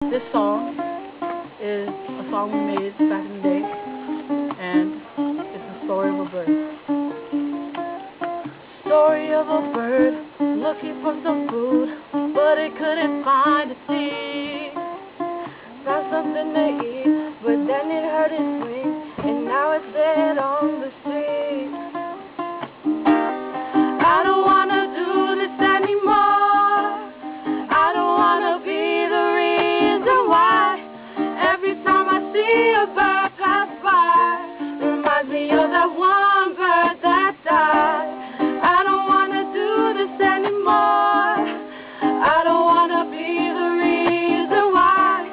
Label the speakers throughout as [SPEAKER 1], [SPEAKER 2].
[SPEAKER 1] This song is a song we made back in the day, and it's the story of a bird. Story of a bird looking for some food, but it couldn't find a seed. Found something to eat, but then it hurt its wings, and now it's dead on the street. I don't wanna do this anymore. I don't wanna be the reason why. Every time I see a bird pass by, reminds me of that one bird that died. I don't wanna do this anymore. I don't wanna be the reason why.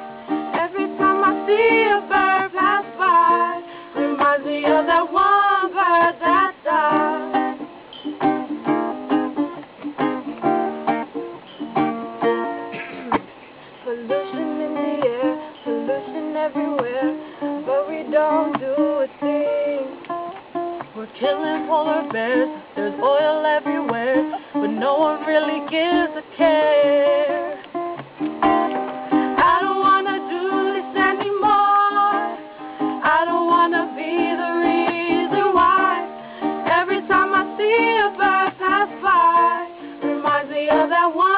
[SPEAKER 1] Every time I see a bird pass by, reminds me of that one bird that died. Pollution in the air, pollution everywhere, but we don't do a thing. We're killing polar bears, there's oil everywhere, but no one really gives a care. I don't wanna do this anymore. I don't wanna be the reason why. Every time I see a bird pass by, reminds me of that one